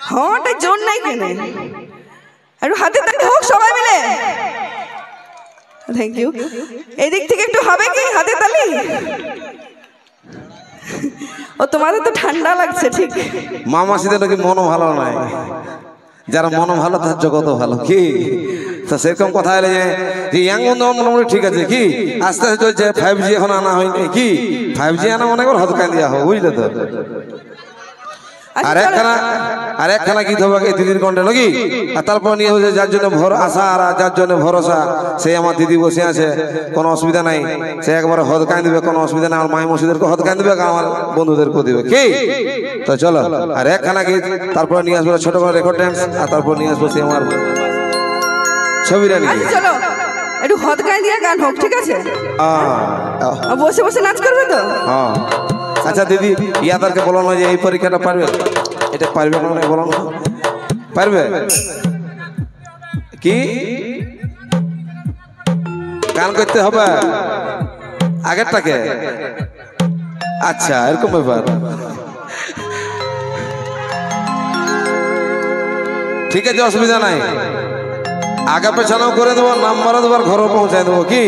হ্যাঁ তাই জোর নাই কেন একটু হাতে তালি হোক সবাই মিলে থ্যাংক ইউ এই দিক থেকে একটু হবে কি হাতে তালি ও তোমাদের তো ঠান্ডা লাগছে ঠিক মামাসিদের নাকি মনও ভালো নাই যারা মন ভালো তার জগৎ ভালো কি তো সেরকম কথা এলে যে ইয়াং বন্ধু মোটামুটি ঠিক আছে কি আস্তে আস্তে চলছে 5G এখন আনা হয়নি কি 5G আনা মনে কর হদকান দেওয়া হোক বুঝলে তো আর একখানা গীত হবে দিদির কণ্ঠে নাকি আর তারপর নিয়ে হচ্ছে যার জন্য আশা আর যার জন্য ভরসা সেই আমার দিদি বসে আছে কোনো অসুবিধা নাই সে একবার হদকান দিবে কোনো অসুবিধা নাই আমার মাই মসজিদেরকে হদকান দিবে আমার বন্ধুদেরকেও দিবে কি তো চলো আর একখানা গীত তারপরে নিয়ে আসবো ছোট করে রেকর্ড ড্যান্স আর তারপর নিয়ে আসবো সে আমার ছবিটা নিয়ে চলো একটু হদকান দিয়ে গান হোক ঠিক আছে বসে বসে নাচ করবে তো হ্যাঁ আচ্ছা দিদি ইয়াদারকে বলো না যে এই পরীক্ষাটা পারবে এটা পারবে না বলো না পারবে কি গান করতে হবে আগেরটাকে আচ্ছা এরকম ব্যাপার ঠিক আছে অসুবিধা নাই আগে পেছানাও করে দেবো নাম্বারও দেবার ঘরও পৌঁছায় দেবো কি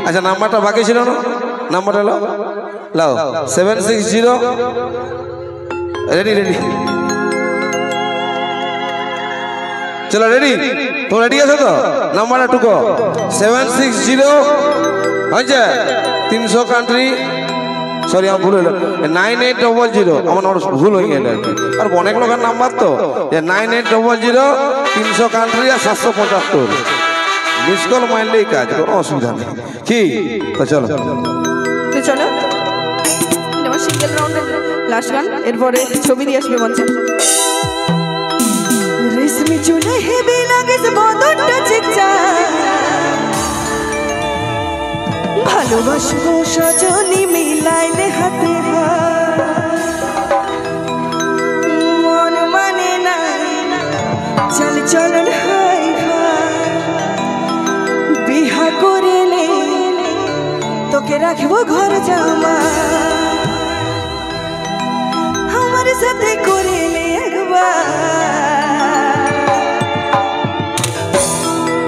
আচ্ছা নাম্বারটা বাকি ছিল না নাম্বারটা লাও 760 রেডি রেডি চলো রেডি তো রেডি আছো তো নাম্বারটা টুকো 760 হয়েছে 300 কান্ট্রি সরি আমার ভুল হলো 9800 আমার ভুল হয়ে গেল আর অনেক লোকের নাম্বার তো 9800 300 কান্ট্রি আর 775 মিস কল মারলেই কাজ কোনো অসুবিধা নেই কি তো চলো চলো আমার সিঙ্গেল রাউন্ডের লাস্ট গান এরপরে ছবি দিয়ে আসবে মঞ্চে রেশমি চুলে হেভি লাগে বদনটা চিকচা ভালোবাসবো সজনী মিলাইলে হাতে মন মানে না চল চলন হাই বিহা করিলে তোকে রাখবো ঘর জামা আমার সাথে করিলে একবার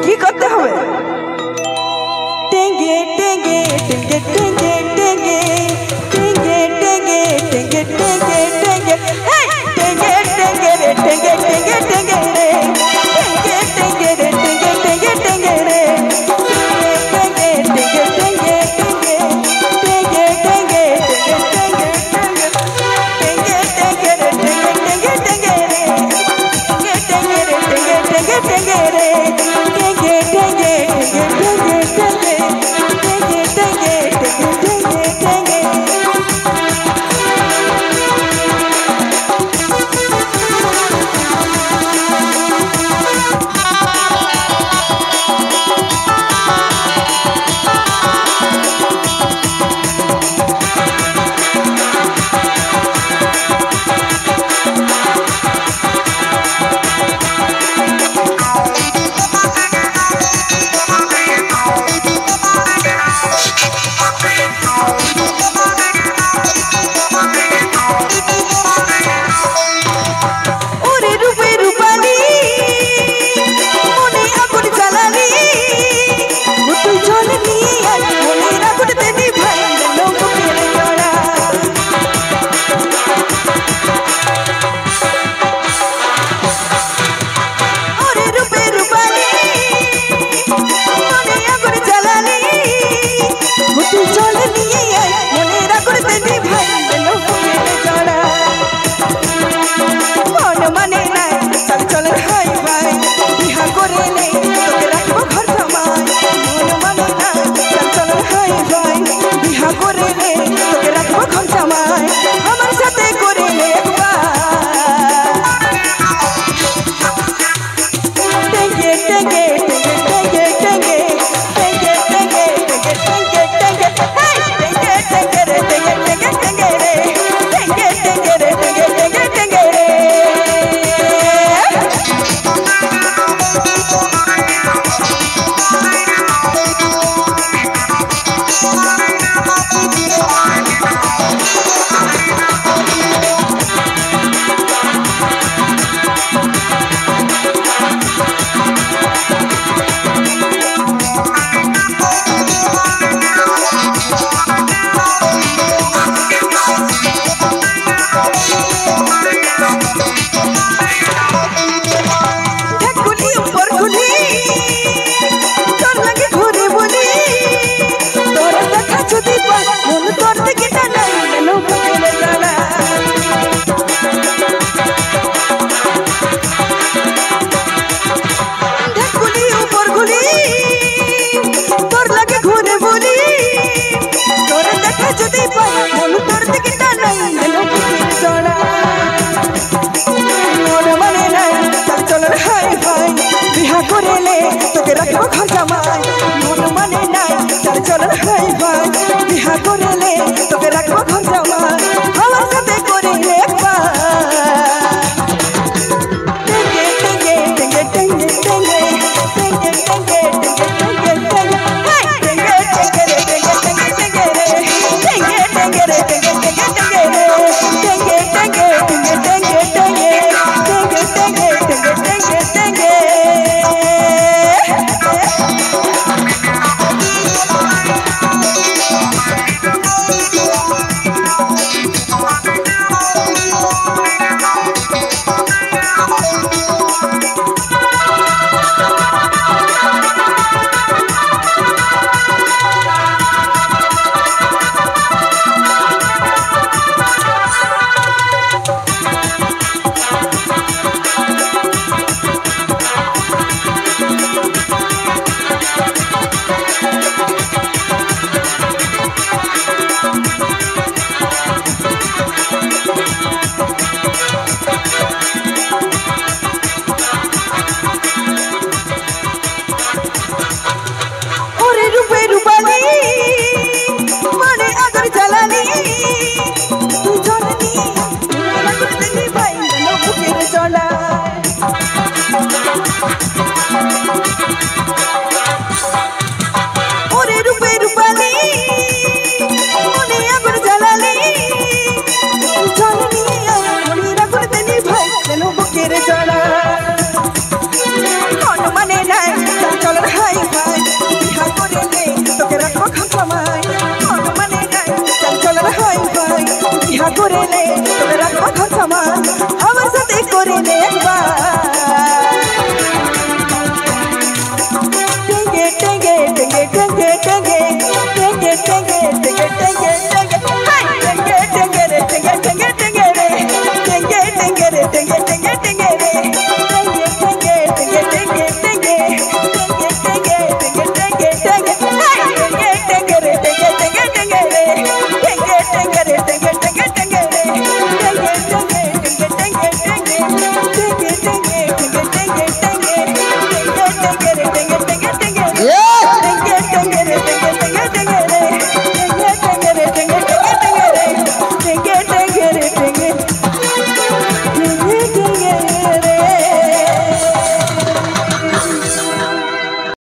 কি করতে হবে টেঙ্গে টেঙ্গে টেঙ্গে টেঙ্গে টেঙ্গে টেঙ্গে টেঙ্গে টেঙ্গে টেঙ্গে টেঙ্গে টেঙ্গে টেঙ্গে রে টেঙ্গে টেঙ্গে টেঙ্গে রে টেঙ্গে টেঙ্গে রে টেঙ্গে টেঙ্গে টেঙ্গে রে টেঙ্গে টেঙ্গে টেঙ্গে টেঙ্গে টেঙ্গে ওরে রূপে রূপালি মনে আগুন জ্বালালি জল নিয়ে আগুন রাখুন তেনি ভাই কেন বুকের জ্বালা